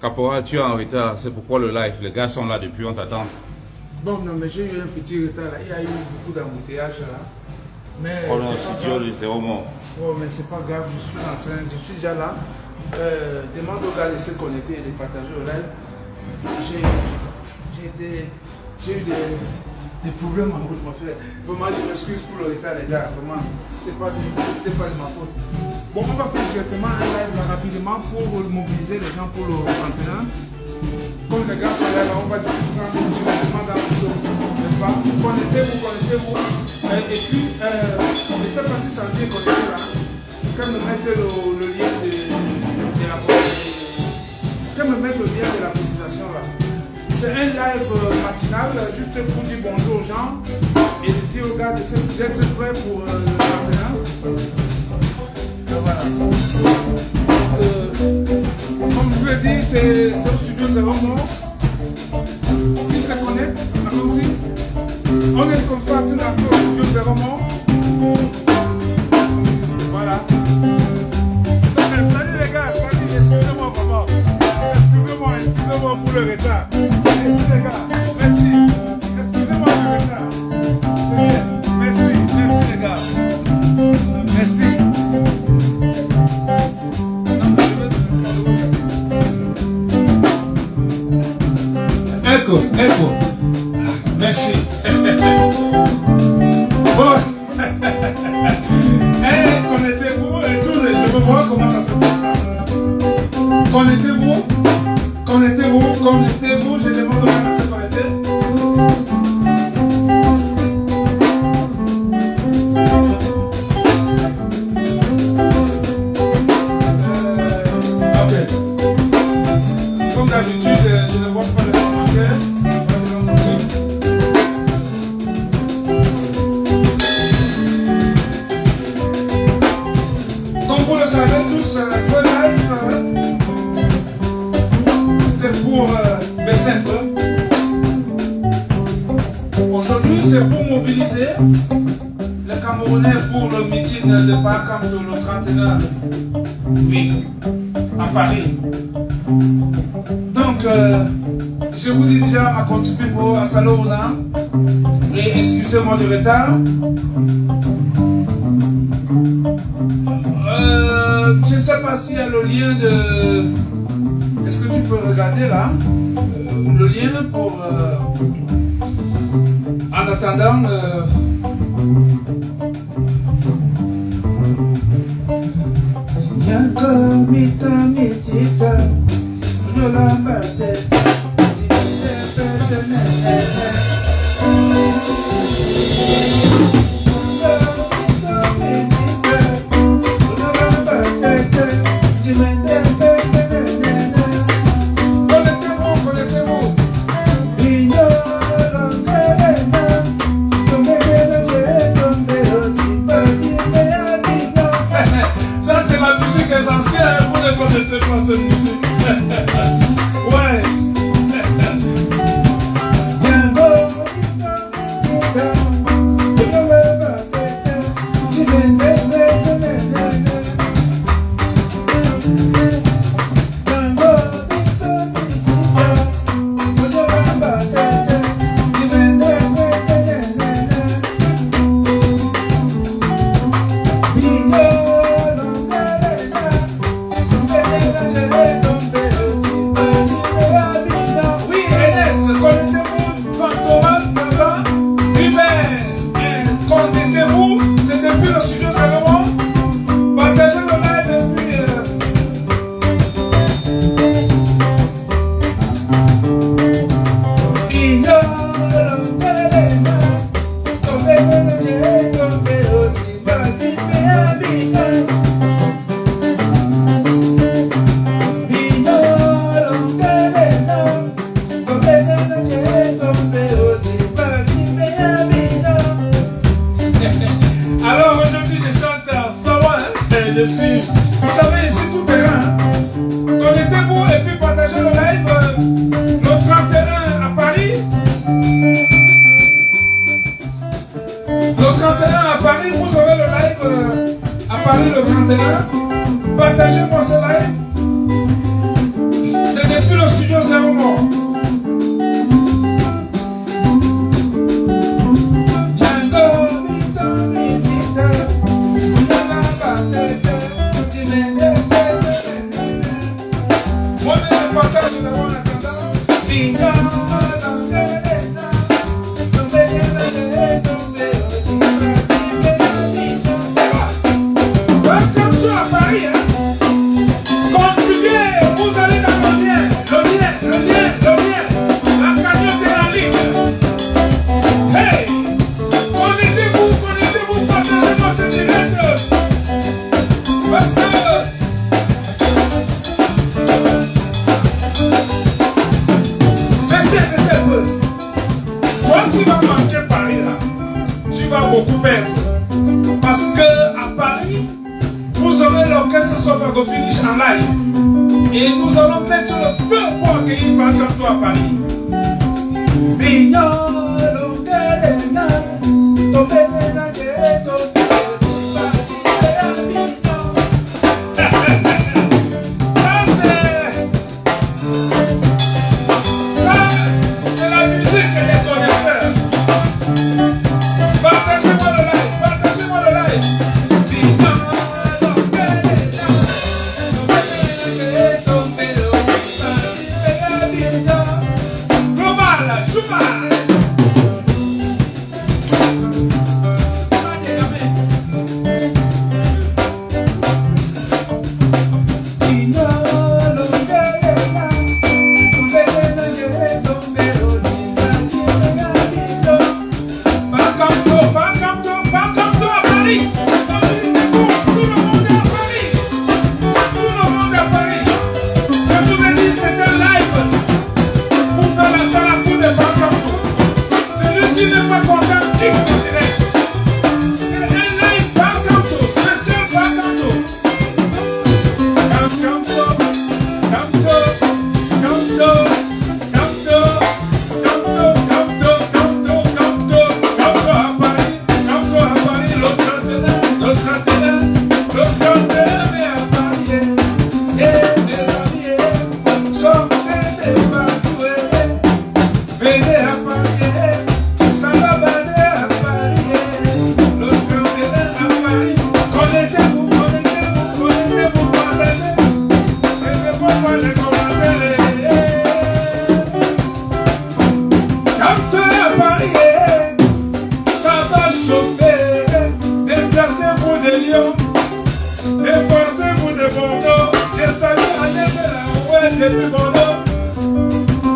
Caporal, tu es en retard, c'est pourquoi le live, les gars sont là depuis, on t'attend. Bon, non, mais j'ai eu un petit retard là, il y a eu beaucoup d'embouteillages là. Mais Oh non, c'est dur, c'est vraiment. Oh, mais c'est pas grave, je suis déjà là. Demande aux gars de se connecter et de partager au live. J'ai eu des problèmes en route, mon frère. Vraiment, je m'excuse pour le retard, les gars. Vraiment, c'est pas de ma faute. Bon, on va faire directement un live là, rapidement pour mobiliser les gens pour le 31. Comme les gars sont là, on va directement dans le show, n'est-ce pas? Connectez-vous. Et puis, je ne sais pas si ça vient connecté là. Quand me mettre le lien de la présentation là. C'est un live matinal, juste pour dire bonjour aux gens et dire aux gars d'être prêts pour le 31. Voilà. Comme je vous l'ai dit, c'est au studio Zéro Mort. Qui se connecte, aussi. On est comme ça, tout d'un coup au studio Zéro Mort. Voilà. Salut les gars, salut, excusez-moi maman. Excusez-moi pour le retard. Merci les gars, merci. Excusez-moi pour le retard. C'est bien. Merci les gars. Merci. Echo. Merci. Bon. Connectez-vous et tout, je veux voir comment ça se passe. Connectez-vous, je demande aux gens de se connecter. Ok. Comme d'habitude, je ne vois pas les commentaires. Comme vous le savez tous, ce live, c'est pour baisser un peu. Aujourd'hui, c'est pour mobiliser les Camerounais pour le meeting de Pakam le 31, oui, à Paris. Donc, je vous dis déjà ma contribution à Salona et excusez-moi du retard. Je ne sais pas s'il y a le lien de... Est-ce que tu peux regarder là le lien pour... En attendant... Ouais. Partagez-moi ce live. C'est depuis Beaucoup perdre. Parce que à Paris, vous aurez l'orchestre Sofago Finish en live. Et nous allons mettre le feu pour accueillir Bakamto à Paris.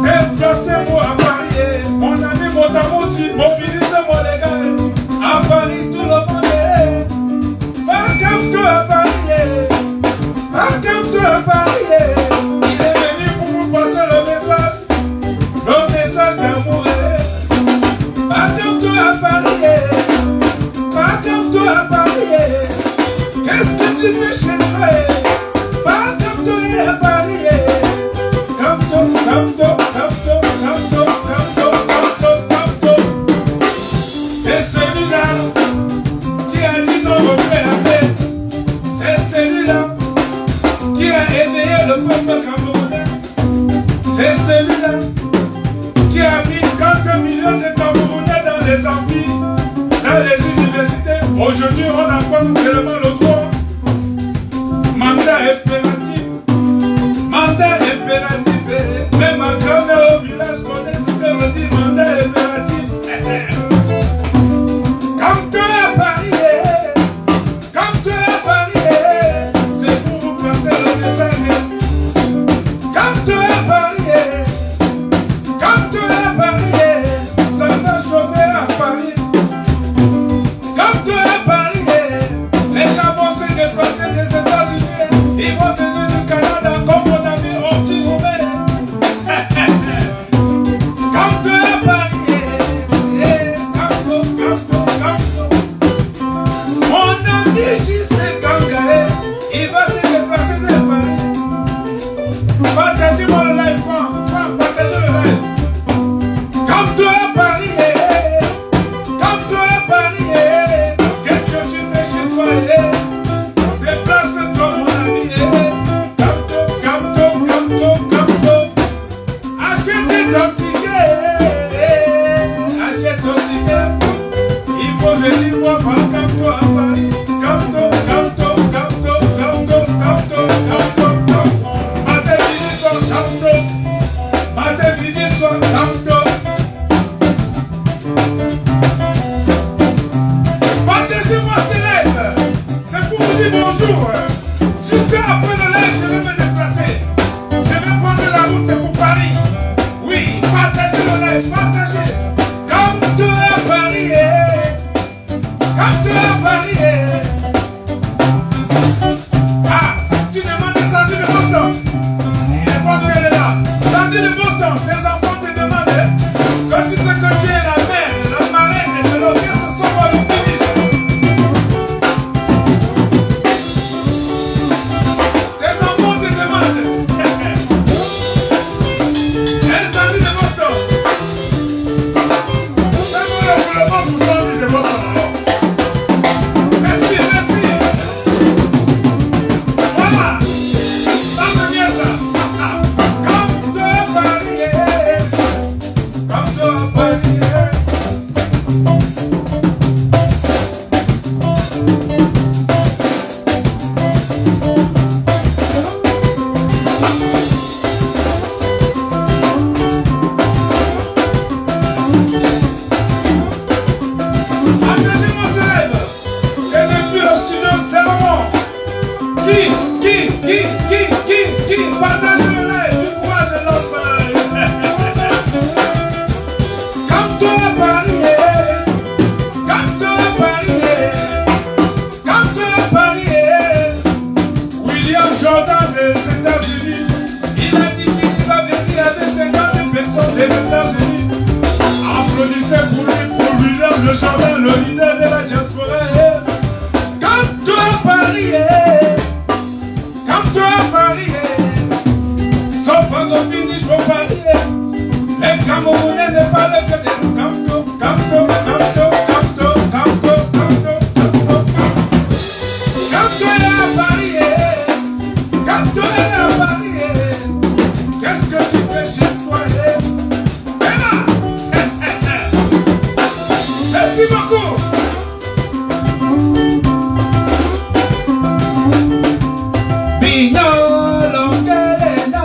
Déplacez-moi à Paris, mon ami Motamo aussi, mobilisez-moi les gars, à Paris tout le monde est, Bakamto à Paris, Bakamto à Paris, il est venu pour vous passer le message d'amour, Bakamto à Paris, Bakamto à Paris, qu'est-ce que tu fais chez toi, Bakamto à Paris. C'est celui-là qui a dit non au PAP. C'est celui-là qui a éveillé le peuple camerounais. C'est celui-là qui a mis 4 millions de Camerounais dans les amphis, dans les universités. Aujourd'hui, on apprend seulement le droit. Mandat impératif. Mandat impératif. Même ma grand-mère au village connaît ce que veut dire mandat impératif. Comme tu es à Paris, c'est pour vous passer le message. Comme tu es à Paris, ça va chauffer à Paris. Comme tu es à Paris, les gens vont se déplacer des États-Unis, ils vont venir du Canada comme mon ami Orti Roubaix. Partagez-moi le live, partagez le live. Comme toi à Paris, qu'est-ce que tu fais chez toi? Déplace-toi mon ami. Comme achetez ton ticket, il faut venir voir comme toi à Paris. important. Les enfants te demandent, quand tu sais que tu es la mère, la marraine de l'orchestre, ça va le finish. Les enfants te demandent, un samedi de Boston. C'est le bon pour samedi de Boston. Merci, merci. Voilà. Ça c'est bien ça. Comme de Paris, comme de Paris. Attendez-moi ce rêve. C'est depuis le studio, c'est moment. Qui partage le live du courage de l'autre. Comme toi Paris, comme toi Paris, comme toi Paris. William Jordan des États-Unis, il a dit qu'il va venir avec 50 personnes des États-Unis. Applaudissez pour William le Jordan, le leader de la diaspora. Comme toi Paris, comme toi Paris, sauf quand on finit, je vais parier. Les Camerounais ne parlent que de Camto, Camto, Camto, Camto, Camto, Camto, Camto. Camto est à Paris, Camto est à Paris. Qu'est-ce que tu fais chez toi? Et là, merci beaucoup. Bino longelena,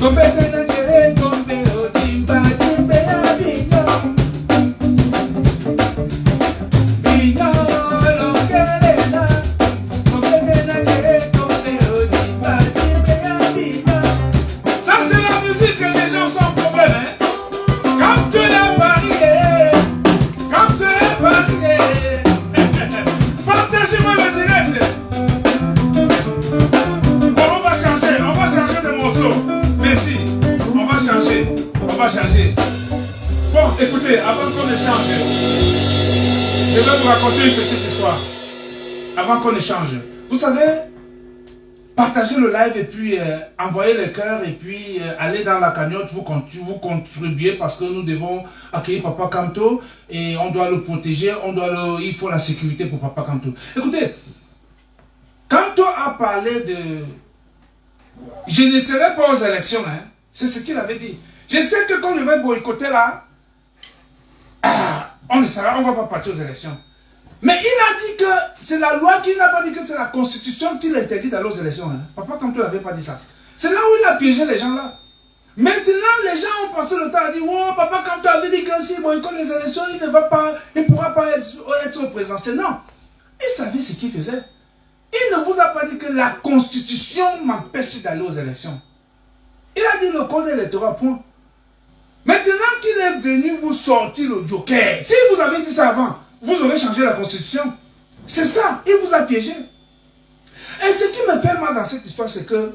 gobetena kere gombe otimba timbe ya bino. Bino longelena, gobetena kere gombe otimba timbe ya bino. Ça c'est la musique que les gens sans problème, hein. Quand tu es à Paris, quand tu es à Paris, partagez-moi le direct. On va changer de morceau. Merci. On va changer. Bon, écoutez, avant qu'on échange, je vais vous raconter une petite histoire. Avant qu'on échange. Vous savez, partagez le live et puis envoyez les cœurs et puis allez dans la cagnotte, vous contribuez parce que nous devons accueillir Papa Camto et on doit le protéger, il faut la sécurité pour Papa Camto. Écoutez, Camto a parlé de... Je ne serai pas aux élections, hein. C'est ce qu'il avait dit. Je sais que quand on va boycotter là, on ne va pas partir aux élections. Mais il a dit que c'est la loi qui n'a pas dit que c'est la constitution qui l'interdit d'aller aux élections. Hein. Papa Camto n'avait pas dit ça. C'est là où il a piégé les gens là. Maintenant, les gens ont passé le temps à dire, oh, Papa Camto avait dit que s'il boycotte les élections, il ne pourra pas être au présent. Non. Il savait ce qu'il faisait. Il ne vous a pas dit que la constitution m'empêche d'aller aux élections. Il a dit le code électoral, point. Maintenant qu'il est venu vous sortir le joker, si vous avez dit ça avant, vous aurez changé la constitution. C'est ça, il vous a piégé. Et ce qui me fait mal dans cette histoire, c'est que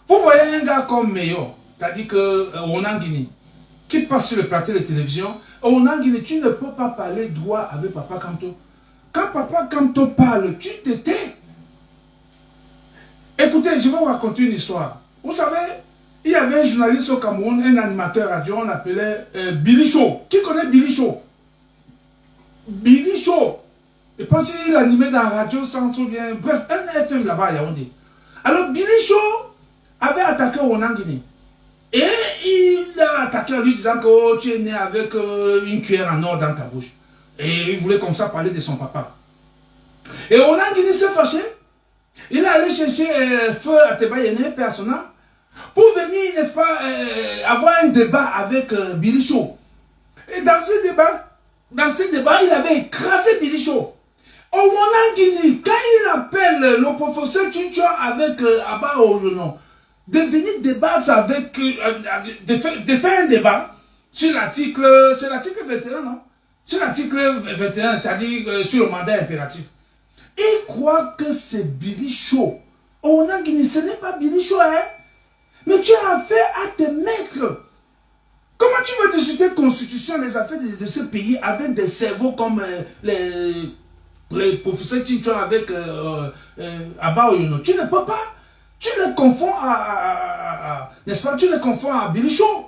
vous voyez un gars comme Meyo, c'est-à-dire que Onangini, qui passe sur le plateau de télévision, Onangini, tu ne peux pas parler droit avec Papa Camto. Quand Papa Camto parle, tu te tais. Écoutez, je vais vous raconter une histoire. Vous savez, il y avait un journaliste au Cameroun, un animateur radio, on l'appelait Billy Show. Qui connaît Billy Show? Billy Show. Je pense qu'il animait dans la radio sans trop bien. Bref, un FM là-bas à Yaoundé. Alors Billy Show avait attaqué Onangini. Et il a attaqué en lui disant que oh, tu es né avec une cuillère en or dans ta bouche. Et il voulait comme ça parler de son papa. Et Onangini s'est fâché. Il est allé chercher Feu Atebayene, personnel, pour venir, n'est-ce pas, avoir un débat avec Billy Show. Et dans ce débat, il avait écrasé Billy Show. Au Onangini, quand il appelle le professeur Tuntua avec Abba Olono, de venir débattre avec, de faire un débat sur l'article, c'est l'article 21, non? Sur l'article 21, c'est-à-dire sur le mandat impératif. Il croit que c'est Billy Show. Onangini, ce n'est pas Billy Show, hein? Mais tu as affaire à tes maîtres. constitution, les affaires de ce pays avec des cerveaux comme les professeurs Chinchon avec Abba Oyuno. Tu ne peux pas. Tu les confonds n'est-ce pas, tu les confonds à Billy Show.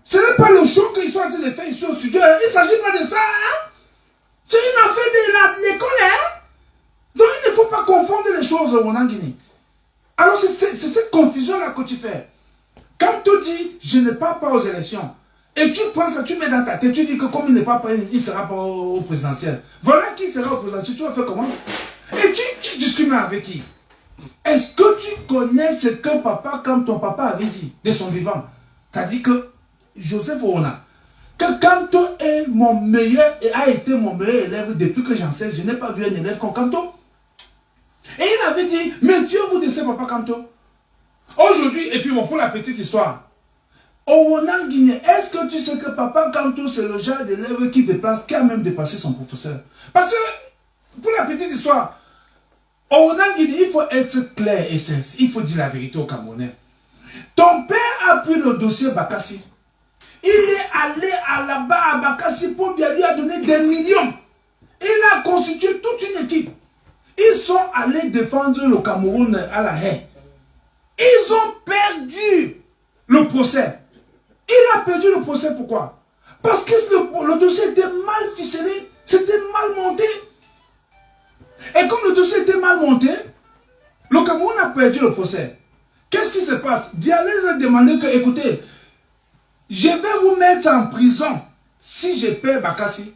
Ce n'est pas le show qu'ils sont en train de faire ici au studio. Il ne s'agit pas de ça. Hein? C'est une affaire de l'école. Hein? Donc il ne faut pas confondre les choses en Guinée. Alors c'est cette confusion-là que tu fais. Quand tu dis, je ne pars pas aux élections, et tu prends ça, tu mets dans ta tête, tu dis que comme il n'est pas prêt, il ne sera pas au présidentiel. Voilà qui sera au présidentiel, tu vas faire comment? Et tu discrimines avec qui? Est-ce que tu connais ce que papa, comme ton papa avait dit de son vivant? Tu as dit que Joseph Oona, que Kanto est mon meilleur, et a été mon meilleur élève depuis que j'enseigne, je n'ai pas vu un élève comme Kanto. Et il avait dit, méfiez-vous de ce papa Kanto. Aujourd'hui, et puis bon, pour la petite histoire, au Guinée, est-ce que tu sais que papa Kanto, c'est le genre d'élève qui dépasse, qui a même dépassé son professeur? Parce que, pour la petite histoire, au Guinée, il faut être clair et sincère, il faut dire la vérité aux Camerounais. Ton père a pris le dossier Bakassi. Il est allé là-bas à Bakassi pour lui a donné des millions. Il a constitué toute une équipe. Ils sont allés défendre le Cameroun à la haie. Ils ont perdu le procès. Il a perdu le procès, pourquoi? Parce que le dossier était mal ficelé, c'était mal monté. Et comme le dossier était mal monté, le Cameroun a perdu le procès. Qu'est-ce qui se passe? Dialez a demandé que, écoutez, je vais vous mettre en prison si je perds Bakassi.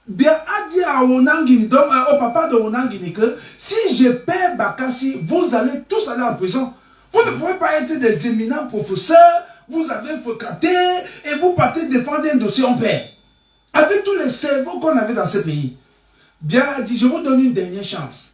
Bien, a dit à Onangini, donc au papa de Onangini, que si je perds Bakassi, vous allez tous aller en prison. Vous ne pouvez pas être des éminents professeurs, vous avez fréquenté et vous partez défendre un dossier en paix. Avec tous les cerveaux qu'on avait dans ce pays. Bien, a dit, je vous donne une dernière chance.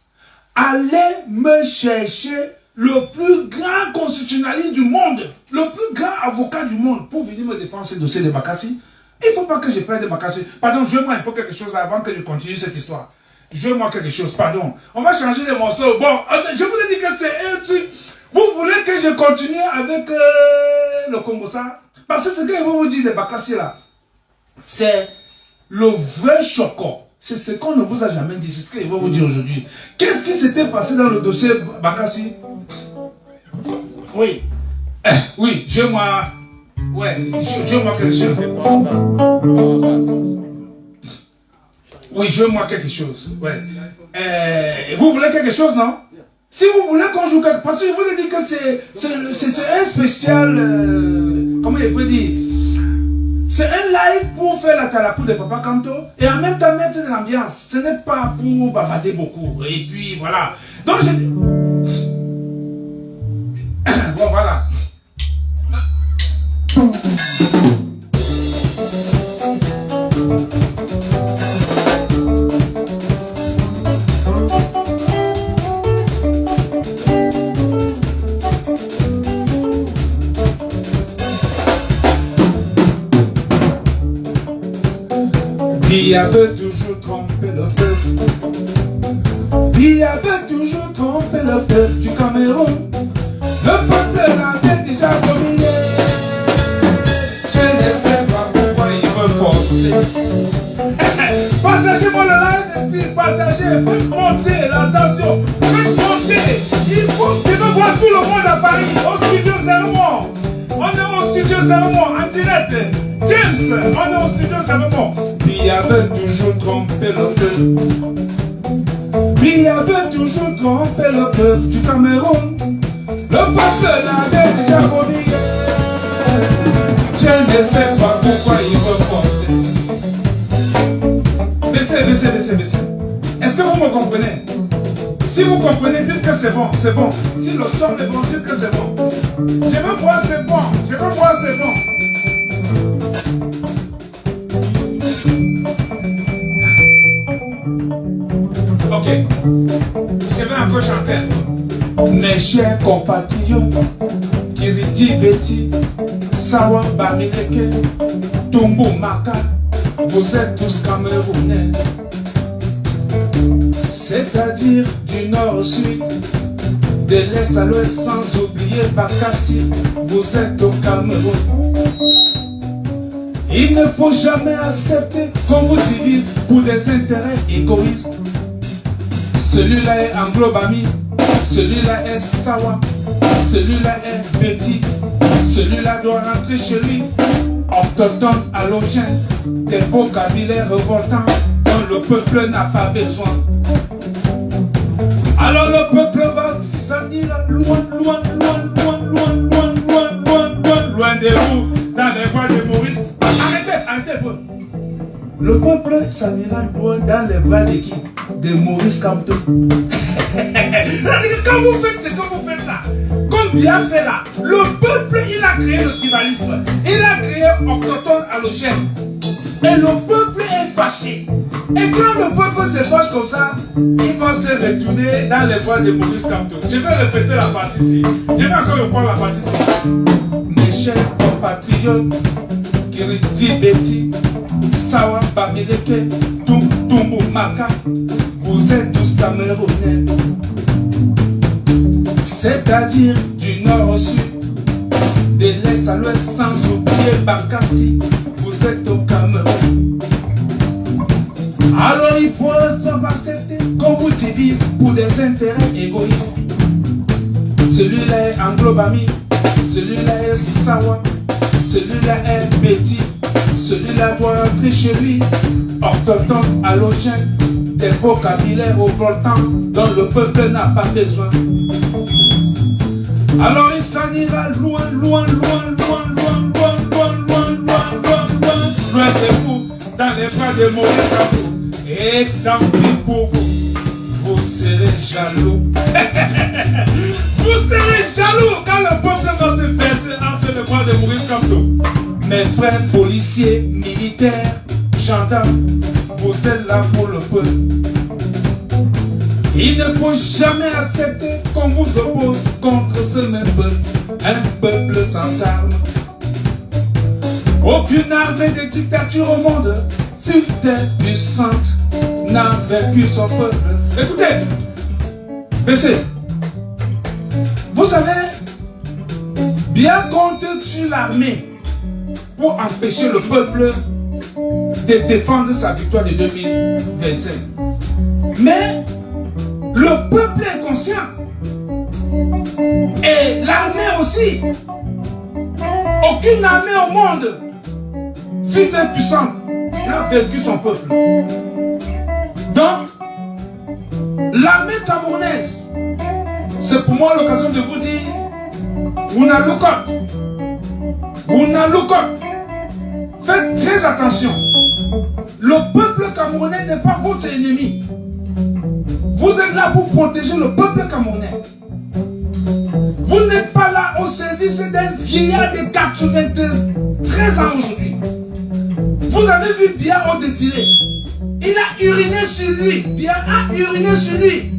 Allez me chercher le plus grand constitutionnaliste du monde, le plus grand avocat du monde pour venir me défendre ce dossier de Bakassi. Il ne faut pas que je perde Bakassi. Pardon, jouez-moi un peu quelque chose avant que je continue cette histoire. Jouez-moi quelque chose, pardon. On va changer les morceaux. Bon, je vous ai dit que c'est un truc. Vous voulez que je continue avec le Congo-ça? Parce que ce que je vais vous dire de Bakassi là, c'est le vrai choco. C'est ce qu'on ne vous a jamais dit. C'est ce que je vais vous dire aujourd'hui. Qu'est-ce qui s'était passé dans le dossier Bakassi? Oui. Oui, jouez-moi. Ouais, jouez-moi quelque chose. Oui, jouez-moi quelque chose. Ouais. Vous voulez quelque chose, non? Si vous voulez qu'on joue quelque chose, parce que je vous ai dit que c'est un spécial, comment je peux dire? C'est un live pour faire la talapou de Papa Kanto et en même temps mettre de l'ambiance. Ce n'est pas pour bavader beaucoup. Et puis voilà. Donc je... Bon, voilà. Qui avait toujours trompé le peuple, qui avait toujours trompé le peuple du Cameroun. Le peuple l'avait déjà dominé. Je ne sais pas pourquoi il veut forcer. Partagez-moi le live et puis partagez, faites monter l'attention, faites monter. Il faut que je veux voir tout le monde à Paris, au studio Zéro. On est au studio Zéro en direct. James, on est au studio Zéro. Qui avait toujours trompé le peuple, qui avait toujours trompé le peuple du Cameroun. Le peuple l'avait déjà oublié. Je ne sais pas pourquoi il veut forcer. Baissez. Est-ce que vous me comprenez? Si vous comprenez, dites que c'est bon, c'est bon. Si le son est bon, dites que c'est bon. Je veux voir, c'est bon. Je veux voir, c'est bon. Ok, je vais encore chanter. Mes chers compatriotes, Kiriti Betty, Sawa Bamileke, Tumbu Maka, vous êtes tous Camerounais. C'est-à-dire du nord au sud, de l'est à l'ouest, sans oublier Bakassi, vous êtes au Cameroun. Il ne faut jamais accepter qu'on vous divise pour des intérêts égoïstes. Celui-là est Anglo-Bami, celui-là est Sawa, celui-là est Betty, celui-là doit rentrer chez lui. Autochtone, halogène, des vocabulaires révoltants dont le peuple n'a pas besoin. Alors le peuple va s'en ir loin, loin, loin, loin, loin, loin, loin, loin, loin, loin de vous, dans les bras de Maurice. Arrêtez, arrêtez, bro. Le peuple s'en ira loin dans les bras de qui? De Maurice Kamto. Quand vous faites ce que vous faites là, comme bien fait là, le peuple il a créé le tribalisme, il a créé autochtone halogène. Et le peuple est fâché. Et quand le peuple se fâche comme ça, il va se retourner dans les bras de Maurice Kamto. Je vais répéter la partie ici. Je vais encore reprendre la partie ici. Mes chers compatriotes, Kiriti Betty, Sawa Bamileke, Tumbu Maka, vous êtes tous Camerounais. C'est-à-dire du nord au sud, de l'est à l'ouest, sans oublier Bakassi, vous êtes au Cameroun. Alors il faut accepter qu'on vous divise pour des intérêts égoïstes. Celui-là est Anglo-Bami, celui-là est Sawa, celui-là est Betty, celui-là doit rentrer chez lui. Autochtone, halogène, des vocabulaires revoltants dont le peuple n'a pas besoin. Alors il s'en ira loin, loin, loin, loin, loin, loin, loin, loin, loin, loin, loin, loin de vous, dans les bras de Maurice Kamto. Et tant pis pour vous, vous serez jaloux. Vous serez jaloux quand le peuple va se verser entre les bras de Maurice Kamto. Mes frères policiers, militaires, gendarmes, vous êtes là pour le peuple. Il ne faut jamais accepter qu'on vous oppose contre ce même peuple, un peuple sans armes. Aucune armée de dictature au monde, fut puissante, n'a vaincu son peuple. Écoutez, baissez. Vous savez, bien qu'on tue l'armée pour empêcher le peuple de défendre sa victoire de 2025. Mais le peuple est conscient. Et l'armée aussi. Aucune armée au monde fut impuissante, n'a vaincu son peuple. Donc, l'armée camerounaise, c'est pour moi l'occasion de vous dire, Wuna Lukot, faites très attention. Le peuple camerounais n'est pas votre ennemi. Vous êtes là pour protéger le peuple camerounais. Vous n'êtes pas là au service d'un vieillard de 93 ans aujourd'hui. Vous avez vu Bia au défilé. Il a uriné sur lui. Bia a uriné sur lui.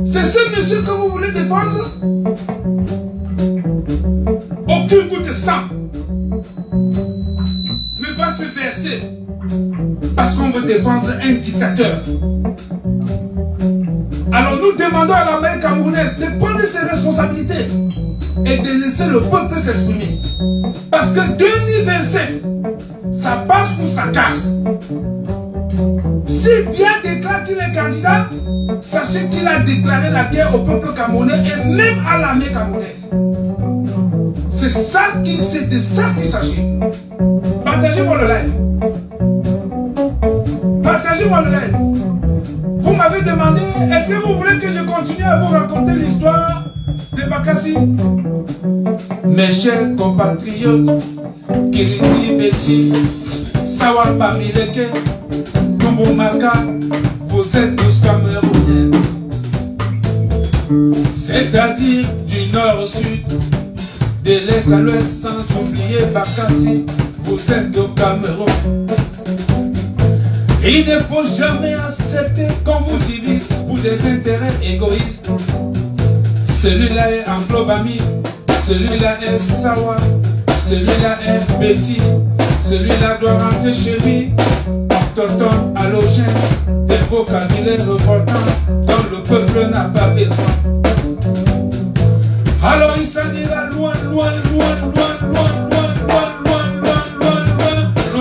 C'est ce monsieur que vous voulez défendre? Aucune goutte de sang ne va se verser parce qu'on veut défendre un dictateur. Alors nous demandons à l'armée camerounaise de prendre ses responsabilités et de laisser le peuple s'exprimer. Parce que 2025, ça passe ou ça casse. Si Bia déclare qu'il est candidat, sachez qu'il a déclaré la guerre au peuple camerounais et même à l'armée camerounaise. C'est de ça qu'il s'agit. Partagez-moi le live. Partagez-moi le live. Vous m'avez demandé, est-ce que vous voulez que je continue à vous raconter l'histoire de Bakassi? Mes chers compatriotes, Kiriti Betty, Sawa Bamileke, Tumbu Maka, vous êtes tous Camerounais. C'est-à-dire du nord au sud, de l'est à l'ouest, sans oublier Bakassi, vous êtes au Cameroun. Il ne faut jamais accepter qu'on vous divise pour des intérêts égoïstes. Celui-là est Anglo-Bami, celui-là est Sawa, celui-là est Betty, celui-là doit rentrer chez lui. Autochtone, halogène, des vocabulaires revoltants dont le peuple n'a pas besoin. Alors il s'en ira loin, loin, loin, loin, loin, loin, loin, loin, loin, loin, loin,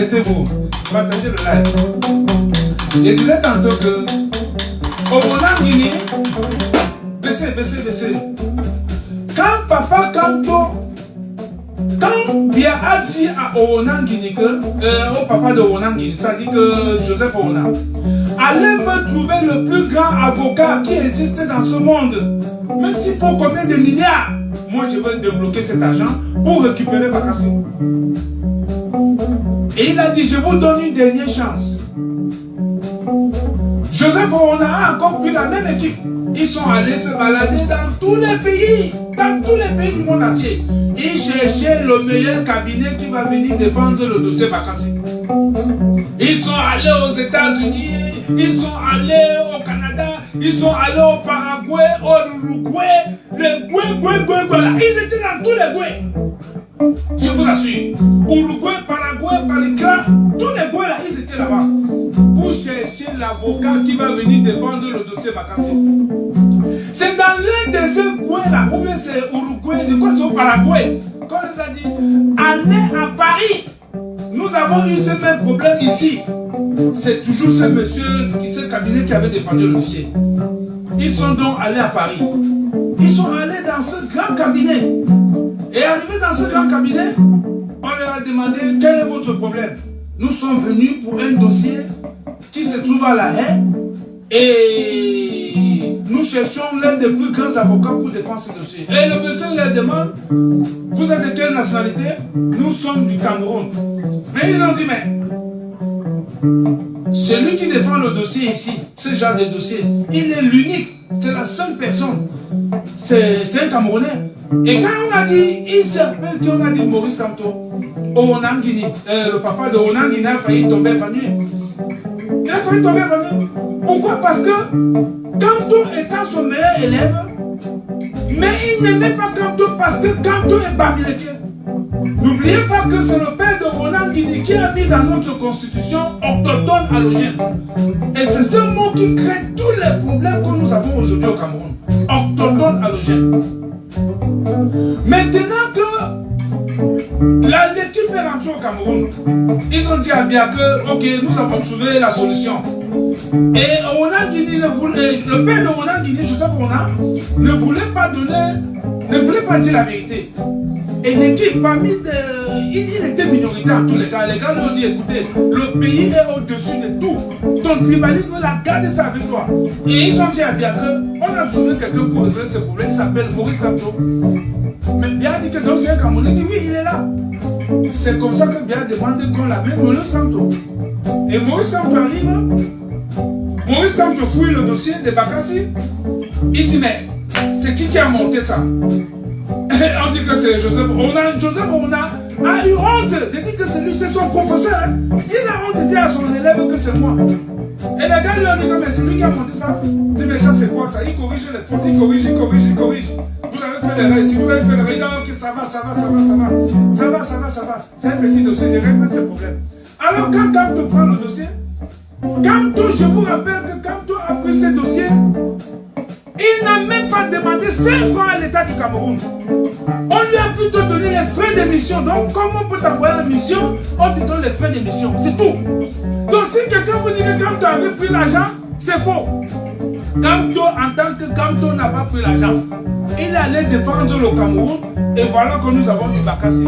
Mettez-vous, partagez le live. Je disais tantôt que au Guinée, baissez. Quand Papa Kanto, quand Bia a dit à Onan Guinée au papa de Onan Guinée, c'est-à-dire que Joseph Onan, allez me trouver le plus grand avocat qui existe dans ce monde. Même s'il faut combien de milliards, moi je vais débloquer cet argent pour récupérer Bakassi. Et il a dit, je vous donne une dernière chance. Joseph Onan a encore pris la même équipe. Ils sont allés se balader dans tous les pays du monde entier. Ils cherchaient le meilleur cabinet qui va venir défendre le dossier Bakassi. Ils sont allés aux États-Unis, ils sont allés au Canada, ils sont allés au Paraguay, au Uruguay, les Goué, là. Ils étaient dans tous les Goué. Je vous assure. Uruguay, Paraguay, Parica, tous les Goué là, ils étaient là-bas. Pour chercher l'avocat qui va venir défendre le dossier Bakassi. C'est dans l'un de ces Goué là, ou bien c'est Uruguay, de quoi c'est au Paraguay. Quand on nous a dit, allez à Paris. Nous avons eu ce même problème ici. C'est toujours ce monsieur, ce cabinet qui avait défendu le dossier. Ils sont donc allés à Paris. Ils sont allés dans ce grand cabinet. Et arrivés dans ce grand cabinet, on leur a demandé quel est votre problème. Nous sommes venus pour un dossier qui se trouve à La Haye et nous cherchons l'un des plus grands avocats pour défendre ce dossier. Et le monsieur leur demande, vous êtes de quelle nationalité? Nous sommes du Cameroun. Mais ils ont dit, mais celui qui défend le dossier ici, ce genre de dossier, il est l'unique, c'est la seule personne, c'est un Camerounais. Et quand on a dit, il se rappelle qu'on a dit Maurice Kamto, Onan Guinée, le papa de Onan Guinée a failli tomber famille. Il a failli tomber famille. Pourquoi? Parce que Kamto étant son meilleur élève, mais il n'aimait pas Kamto parce que Kamto est bamileke. N'oubliez pas que c'est le père de Onan Guinée qui a mis dans notre constitution autochtone allogène. Et c'est ce mot qui crée tous les problèmes que nous avons aujourd'hui au Cameroun. Autochtone allogène. Maintenant que l'équipe est rentrée au Cameroun, ils ont dit à Bia que, ok, nous avons trouvé la solution. Et Onan Guinée, le père de Onan Guinée, Joseph Onan, ne voulait pas dire la vérité. Et l'équipe, parmi il était minoritaire en tous les cas. Les gars lui ont dit, écoutez, le pays est au-dessus de tout. Ton tribalisme, là, garde ça avec toi. Et ils ont dit à Bia qu'on a trouvé quelqu'un pour régler ce problème, il s'appelle Maurice Kamto. Mais Bia dit que donc c'est un Camerounais, il dit oui, il est là. C'est comme ça que Bia demande qu'on l'appelle Maurice Kamto. Et Maurice Kamto arrive, Maurice Kamto fouille le dossier de Bakassi. Il dit, mais c'est qui a monté ça? On dit que c'est Joseph Onan. Joseph Onan a eu honte de dire que c'est lui, c'est son professeur. Hein. Il a honte de dire à son élève que c'est moi. Et les gars lui ont dit que mais c'est lui qui a monté ça. Il dit mais ça c'est quoi ça? Il corrige les fautes, il corrige. Vous avez fait l'erreur. Si vous avez fait l'erreur, il dit ok ça va. C'est un petit dossier, il règle ses problèmes. Alors quand Kamto prend le dossier, Kamto, je vous rappelle que Kamto a pris ce dossier. Il n'a même pas demandé 5 francs à l'État du Cameroun. On lui a plutôt donné les frais d'émission. Donc, comme on peut t'envoyer la mission, on te donne les frais d'émission. C'est tout. Donc, si quelqu'un vous dit que Kamto avait pris l'argent, c'est faux. Kamto, en tant que Kamto, n'a pas pris l'argent. Il allait défendre le Cameroun. Et voilà que nous avons eu Bakassi.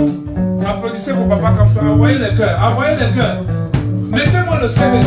Applaudissez pour Papa Kamto. Envoyez les cœurs. Mettez-moi le CV.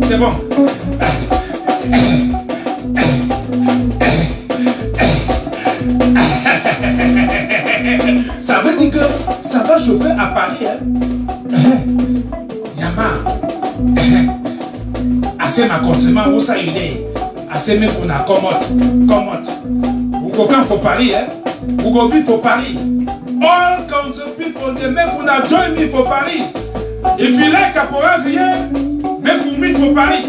C'est bon. Ça veut dire que ça va chauffer à Paris. Yama. Assez ma consomment où ça il est. Assez mais qu'on a commode. Vous comprenez pour Paris, Vous comprenez pour Paris. All kinds of people, the men qu'on a joined me for Paris. If you like Caporal Rier, make we meet for Paris.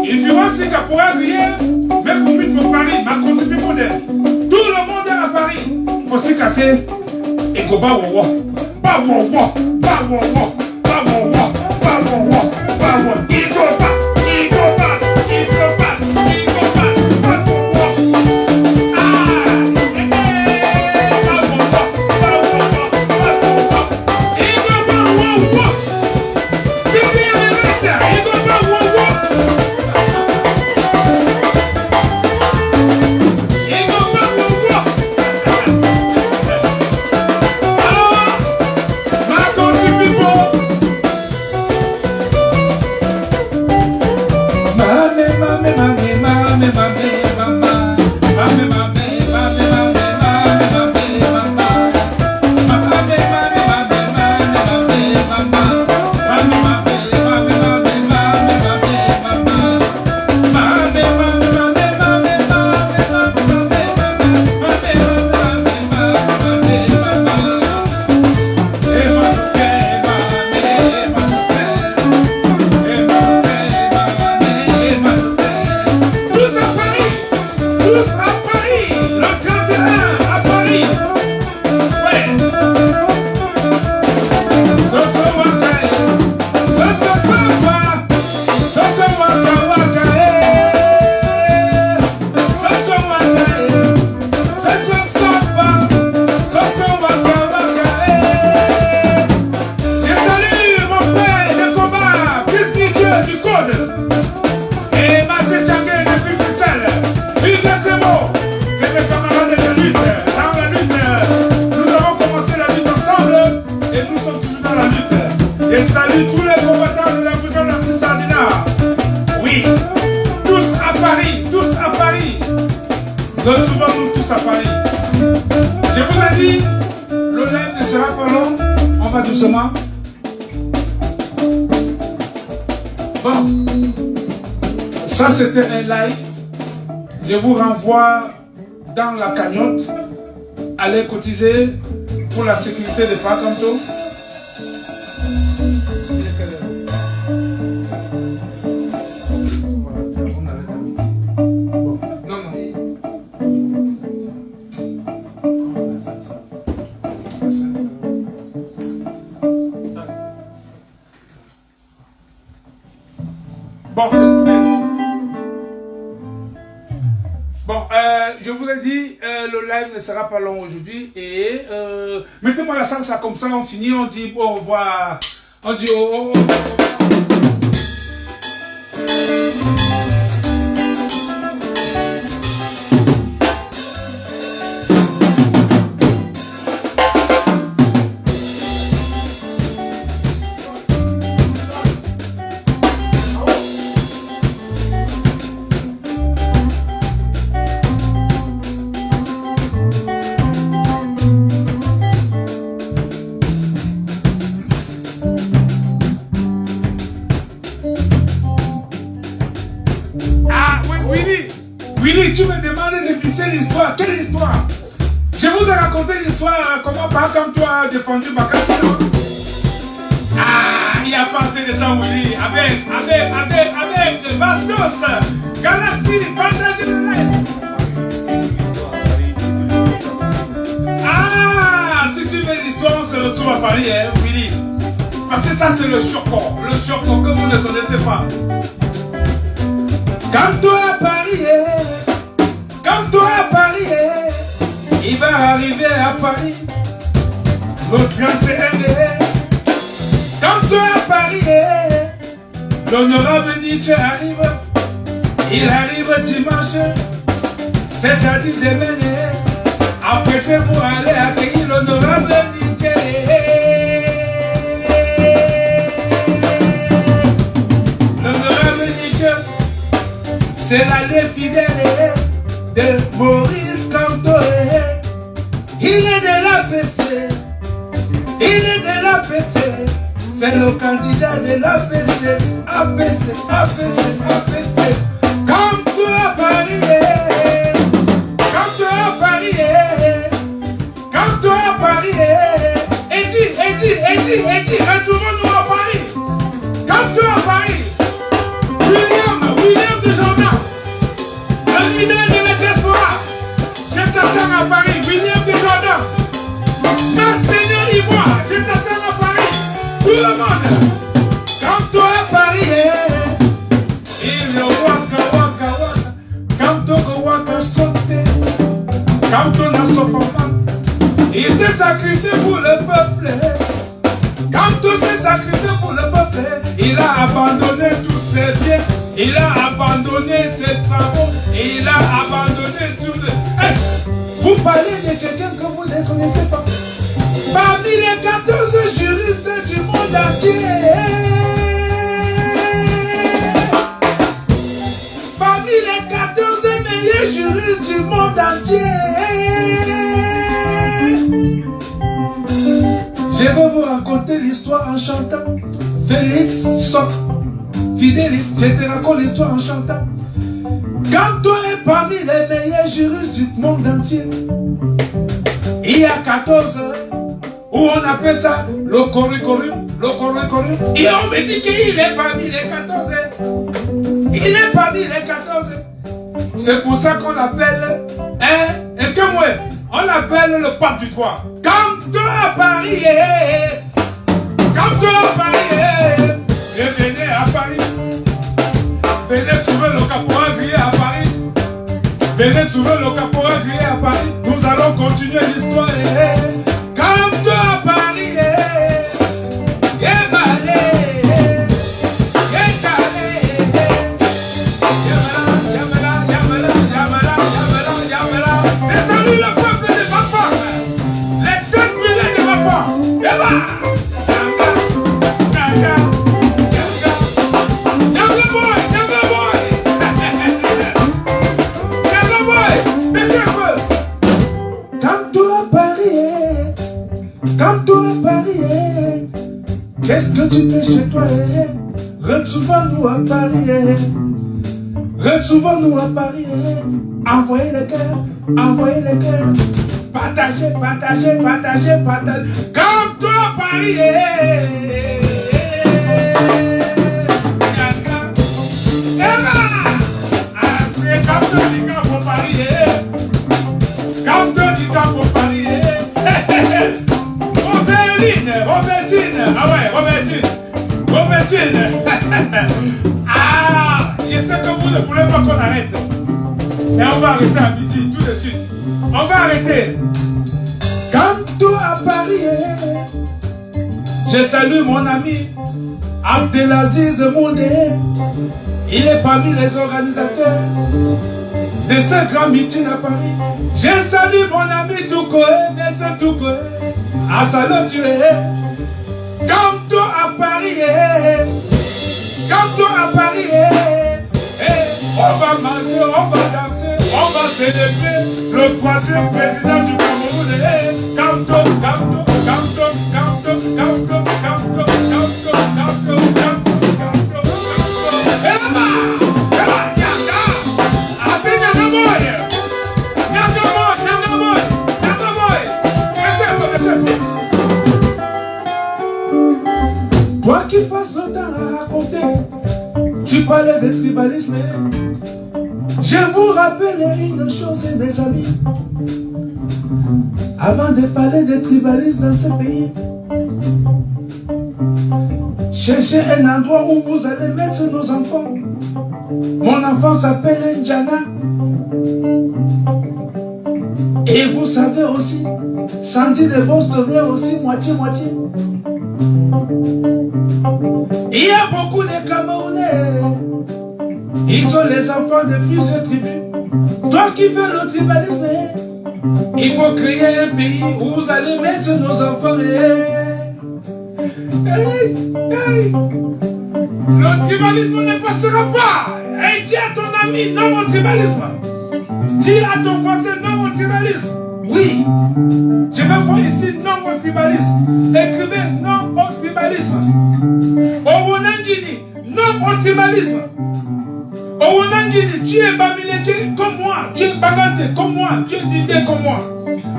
If you want to see Caporal Rier, make we meet for Paris. Ma country people there. Tout le monde est à Paris. Pour se casser, et go ba wo wo. Ba wo wo. Ba wo wo. Ba wo wo. Ba wo wo. Ba wo. Il go ba. Il go ba. Il go ba. Il go ba. Ba wo wo. Ah. Ba wo wo. Ba wo wo. Ba wo wo. Il go ba wo wo. Bibi Alessa. Il go ba wo wo. Il go ba wo wo. Tout ça Paris. Tous à Paris. Tous à Paris. Retrouvons-nous tous à Paris. Je vous ai dit, le live ne sera pas long. On va doucement. Bon. Ça, c'était un live. Je vous renvoie dans la cagnotte. Allez cotiser pour la sécurité de Pacanto. Je vous ai dit, le live ne sera pas long aujourd'hui. Et mettez-moi la salsa comme ça, on finit, on dit au revoir. On dit au revoir. Willy, tu me demandes de glisser l'histoire. Quelle histoire? Je vous ai raconté l'histoire, comment par comme toi a défendu Bakassi. Ah, il n'y a pas assez de temps, Willy. Avec Bastos, Galassi, partage de live. Ah, si tu veux l'histoire, on se retrouve à Paris, hein, Willy. Parce que ça, c'est le choco que vous ne connaissez pas. Quand toi à Paris, il va arriver à Paris, notre grand PND. Quand toi à Paris, l'honorable Nietzsche arrive, il arrive dimanche, c'est-à-dire demain, apprêtez-vous à aller accueillir l'honorable Nietzsche. L'honorable Nietzsche, c'est l'année fidèle de Maurice Kamto. Il est de l'APC. Il est de l'APC. C'est le candidat de l'APC. APC. Kamto à Paris. Kamto à Paris. Kamto à Paris. Eddie, retournons-nous à Paris. Kamto à Paris. William Desjardins, le leader de la diaspora. Je t'attends à Paris, William Desjardins. Monseigneur Ivoire, je t'attends à Paris. Tout le monde. Quand toi à Paris, il y a waka. Quand toi waka sauté. Quand on a son papa, il s'est sacrifié pour le peuple. Quand tout s'est sacrifié pour le peuple, il a abandonné tous ses biens. Il a abandonné ses travaux, il a abandonné tout le... Hey, vous parlez de quelqu'un que vous ne connaissez pas. Parmi les 14 juristes du monde entier. Parmi les 14 meilleurs juristes du monde entier. Je vais vous raconter l'histoire en chantant. Félix Soc. Fidélis, je te raconte l'histoire en chantant. Quand toi est parmi les meilleurs juristes du monde entier, il y a 14 où on appelle ça le corru. Et on me dit qu'il est parmi les 14. Il est parmi les 14. C'est pour ça qu'on l'appelle, et que moi, on l'appelle le pape du droit. Quand toi à Paris, revenez à Paris. Venez trouver le caporal grillé à Paris. Venez trouver le caporal grillé à Paris. Nous allons continuer l'histoire. Quand toi à Paris, Désolé le peuple de Bafar. Les têtes brûlées de Bafar. Boy. Retrouvons-nous à Paris. Envoyez les cœurs, envoyez les cœurs. Partagez, partagez, partagez, partagez. Comme toi à Paris. Ah, je sais que vous ne voulez pas qu'on arrête. Et on va arrêter à midi, tout de suite. On va arrêter. Quand à Paris, je salue mon ami Abdelaziz Mondé. Il est parmi les organisateurs de ce grand meeting à Paris. Je salue mon ami Toukoé, Maître Toukoé. À Salon tu es. Quand à Paris, quand à Paris, on va manger, on va danser, on va célébrer le troisième président du Cameroun. Canto, canto, canto, canto, canto, canto, canto, canto, canto. Toi qui passes le temps à raconter, tu parlais de tribalisme. Je vous rappelle une chose, mes amis. Avant de parler de tribalisme dans ce pays, cherchez un endroit où vous allez mettre nos enfants. Mon enfant s'appelle Njana. Et vous savez aussi, Sandy de Boston est aussi moitié-moitié. Il y a beaucoup de Camerounais. Ils sont les enfants de plusieurs tribus. Toi qui fais le tribalisme, il faut créer un pays où vous allez mettre nos enfants. Le tribalisme ne passera pas. Et dis à ton ami, non au tribalisme. Dis à ton voisin, non au tribalisme. Oui, je vais voir ici non au tribalisme. Écrivez non au tribalisme. Au Wonangini, non au tribalisme. Au Wonangini, tu es Bamileke comme moi, tu es Bagante comme moi, tu es Dindé comme moi.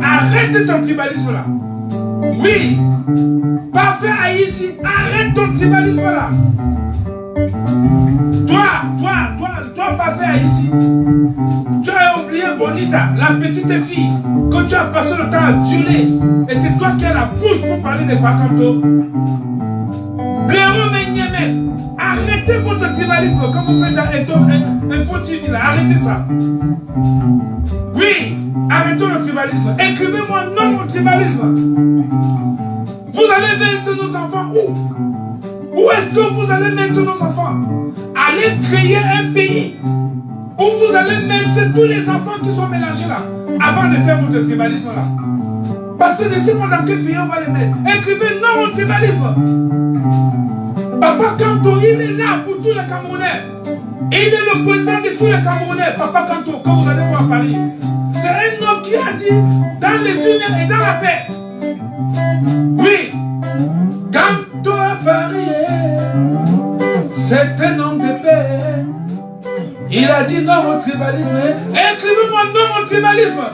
Arrête ton tribalisme là. Oui, parfait Haïti, arrête ton tribalisme là. Toi, parfait Haïti. Tu as oublié Bonita, la petite fille, que tu as passé le temps à violer. Et c'est toi qui as la bouche pour parler de Bakamto. Bléro Menyeme, arrêtez votre tribalisme comme vous faites dans un faux TV là, arrêtez ça. Oui, arrêtons le tribalisme. Écrivez-moi non au tribalisme. Vous allez mettre nos enfants où? Où est-ce que vous allez mettre nos enfants? Allez créer un pays où vous allez mettre tous les enfants qui sont mélangés là, avant de faire votre tribalisme là. Parce que je sais pas dans quel pays on va les mettre. Écrivez non au tribalisme. Papa Kanto, il est là pour tous les Camerounais. Il est le président de tous les Camerounais. Papa Kanto, quand vous allez voir à Paris. C'est un homme qui a dit dans les unions et dans la paix. Oui, Kanto à Paris, c'est un homme de paix. Il a dit non au tribalisme. Écrivez-moi non au tribalisme.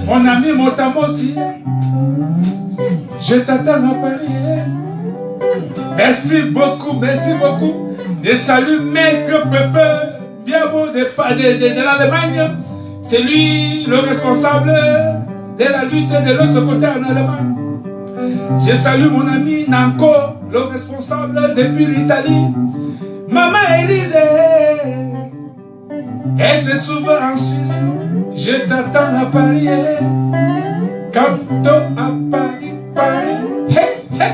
Mon ami Motamosi, je t'attends à Paris. Merci beaucoup, merci beaucoup. Je salue Maître Pepe, bien beau de l'Allemagne. C'est lui le responsable de la lutte de l'autre côté en Allemagne. Je salue mon ami Nanko, le responsable depuis l'Italie. Maman Élise, elle se trouve en Suisse. Je t'attends à Paris. Canto à Paris, Paris. Hey, hey.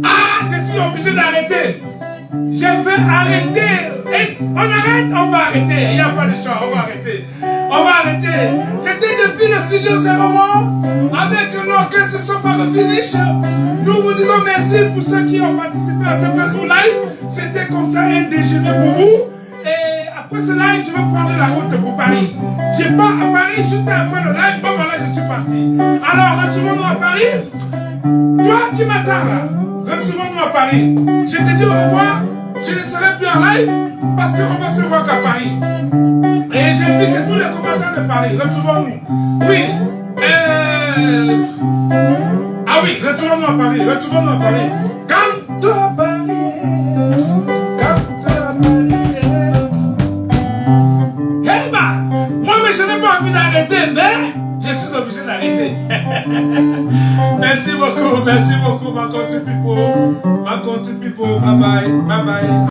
Ah, je suis obligé d'arrêter. Je vais arrêter. on arrête, on va arrêter. Il n'y a pas de choix, on va arrêter. On va arrêter. C'était depuis le studio Zéroman, avec l'orchestre Soparo Finish. Nous vous disons merci pour ceux qui ont participé à ce Facebook Live. C'était comme ça un déjeuner pour vous. Et après ce live, je vais prendre la route pour Paris. Je pars à Paris juste après le live. Bon, voilà, je suis parti. Alors, retrouvons-nous à Paris. Toi qui m'attends là, retrouvons-nous à Paris. Je te dis au revoir. Je ne serai plus en live parce qu'on va se voir qu'à Paris. Et j'invite tous les combattants de Paris. Retrouvons-nous. Oui. Ah oui, retournons à Paris. Retournons à Paris. Quand à Paris. Quand à Paris. Hey man, moi mais je n'ai pas envie d'arrêter, mais je suis obligé d'arrêter. Merci beaucoup, ma country people. My country people. Bye bye. Bye bye.